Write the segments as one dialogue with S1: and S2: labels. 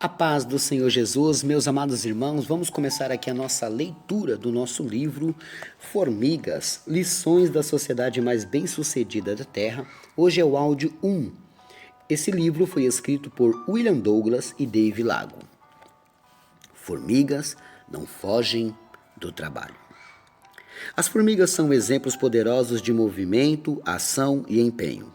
S1: A paz do Senhor Jesus, meus amados irmãos, vamos começar aqui a nossa leitura do nosso livro Formigas, Lições da Sociedade Mais Bem-Sucedida da Terra. Hoje é o áudio 1. Esse livro foi escrito por William Douglas e Dave Lago. Formigas não fogem do trabalho. As formigas são exemplos poderosos de movimento, ação e empenho.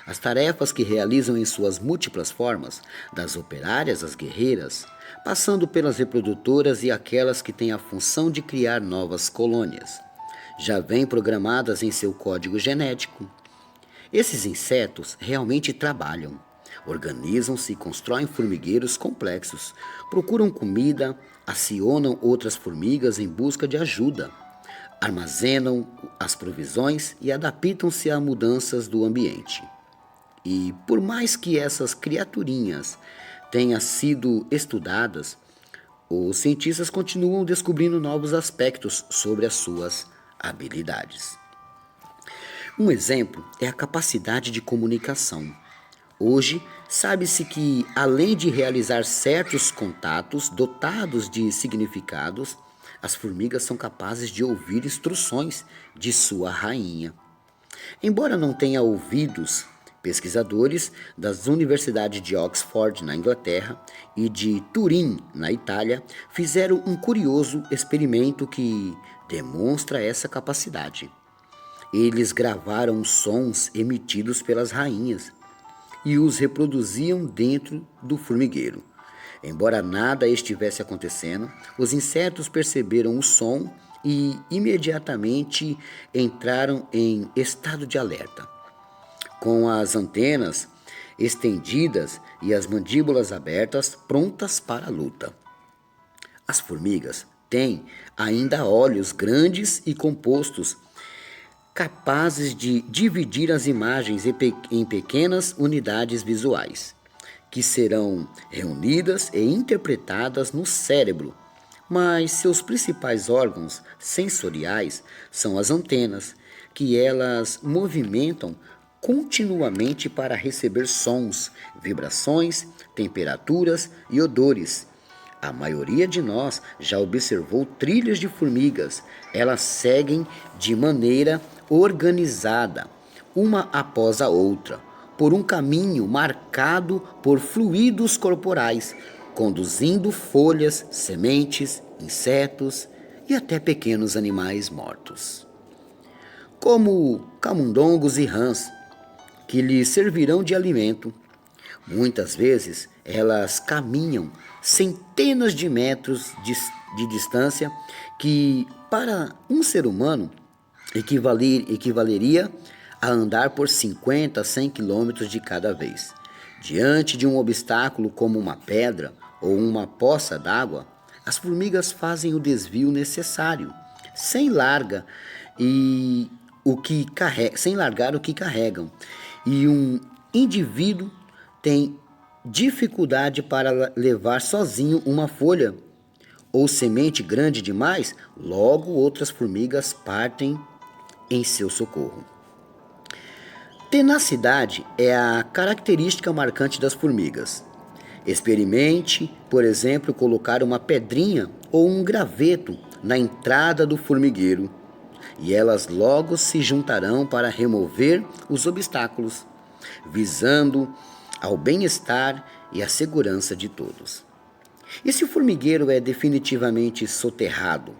S1: As tarefas que realizam em suas múltiplas formas, das operárias às guerreiras, passando pelas reprodutoras e aquelas que têm a função de criar novas colônias, já vêm programadas em seu código genético. Esses insetos realmente trabalham, organizam-se e constroem formigueiros complexos, procuram comida, acionam outras formigas em busca de ajuda, armazenam as provisões e adaptam-se a mudanças do ambiente. E por mais que essas criaturinhas tenham sido estudadas, os cientistas continuam descobrindo novos aspectos sobre as suas habilidades. Um exemplo é a capacidade de comunicação. Hoje, sabe-se que, além de realizar certos contatos dotados de significados, as formigas são capazes de ouvir instruções de sua rainha. Embora não tenha ouvidos, pesquisadores das universidades de Oxford, na Inglaterra, e de Turim, na Itália, fizeram um curioso experimento que demonstra essa capacidade. Eles gravaram os sons emitidos pelas rainhas e os reproduziam dentro do formigueiro. Embora nada estivesse acontecendo, os insetos perceberam o som e imediatamente entraram em estado de alerta. Com as antenas estendidas e as mandíbulas abertas, prontas para a luta. As formigas têm ainda olhos grandes e compostos, capazes de dividir as imagens em pequenas unidades visuais, que serão reunidas e interpretadas no cérebro. Mas seus principais órgãos sensoriais são as antenas, que elas movimentam continuamente para receber sons, vibrações, temperaturas e odores. A maioria de nós já observou trilhas de formigas. Elas seguem de maneira organizada, uma após a outra, por um caminho marcado por fluidos corporais, conduzindo folhas, sementes, insetos e até pequenos animais mortos, como camundongos e rãs, que lhes servirão de alimento. Muitas vezes elas caminham centenas de metros de distância, que para um ser humano equivaleria a andar por 50 a 100 quilômetros de cada vez. Diante de um obstáculo como uma pedra ou uma poça d'água, as formigas fazem o desvio necessário, sem largar o que carregam. E um indivíduo tem dificuldade para levar sozinho uma folha ou semente grande demais, logo outras formigas partem em seu socorro. Tenacidade é a característica marcante das formigas. Experimente, por exemplo, colocar uma pedrinha ou um graveto na entrada do formigueiro, e elas logo se juntarão para remover os obstáculos, visando ao bem-estar e à segurança de todos. E se o formigueiro é definitivamente soterrado,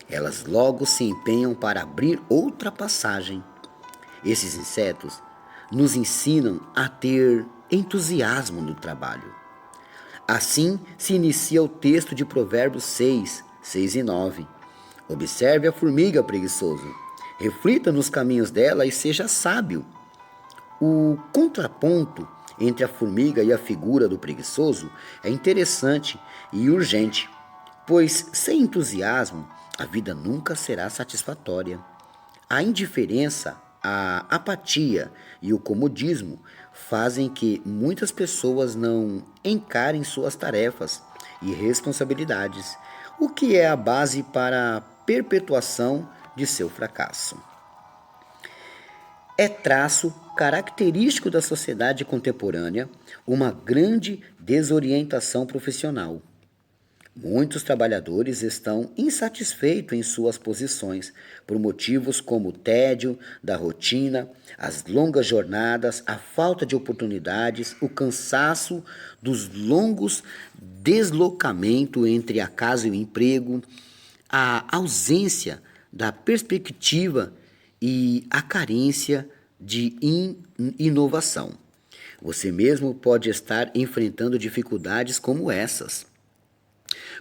S1: elas logo se empenham para abrir outra passagem. Esses insetos nos ensinam a ter entusiasmo no trabalho. Assim se inicia o texto de Provérbios 6, 6 e 9. Observe a formiga, preguiçoso. Reflita nos caminhos dela e seja sábio. O contraponto entre a formiga e a figura do preguiçoso é interessante e urgente, pois sem entusiasmo a vida nunca será satisfatória. A indiferença, a apatia e o comodismo fazem que muitas pessoas não encarem suas tarefas e responsabilidades, o que é a base para a perpetuação de seu fracasso. É traço característico da sociedade contemporânea uma grande desorientação profissional. Muitos trabalhadores estão insatisfeitos em suas posições por motivos como o tédio da rotina, as longas jornadas, a falta de oportunidades, o cansaço dos longos deslocamentos entre a casa e o emprego, a ausência da perspectiva e a carência de inovação. Você mesmo pode estar enfrentando dificuldades como essas.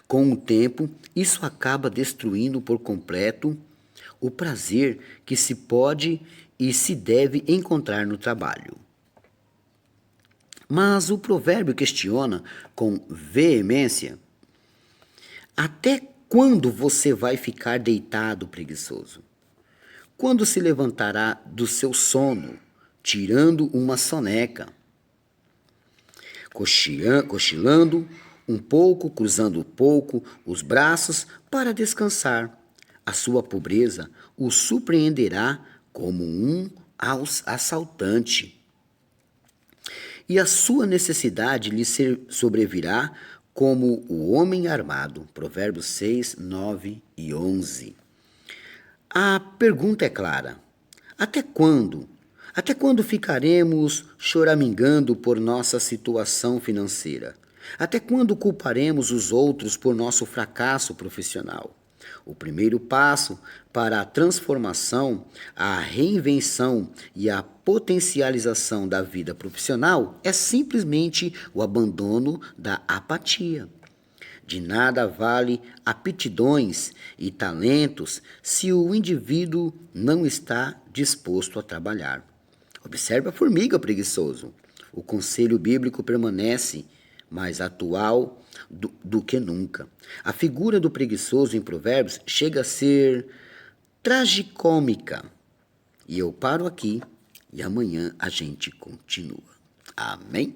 S1: Com o tempo, isso acaba destruindo por completo o prazer que se pode e se deve encontrar no trabalho. Mas o provérbio questiona com veemência: até quando você vai ficar deitado preguiçoso? Quando se levantará do seu sono, tirando uma soneca? Cochilando um pouco, cruzando um pouco os braços para descansar. A sua pobreza o surpreenderá como um assaltante. E a sua necessidade lhe sobrevirá como o homem armado. Provérbios 6, 9 e 11. A pergunta é clara: até quando? Até quando ficaremos choramingando por nossa situação financeira? Até quando culparemos os outros por nosso fracasso profissional? O primeiro passo para a transformação, a reinvenção e a potencialização da vida profissional é simplesmente o abandono da apatia. De nada vale aptidões e talentos se o indivíduo não está disposto a trabalhar. Observe a formiga preguiçoso. O conselho bíblico permanece mais atual do que nunca. A figura do preguiçoso em Provérbios chega a ser tragicômica. E eu paro aqui e amanhã a gente continua. Amém?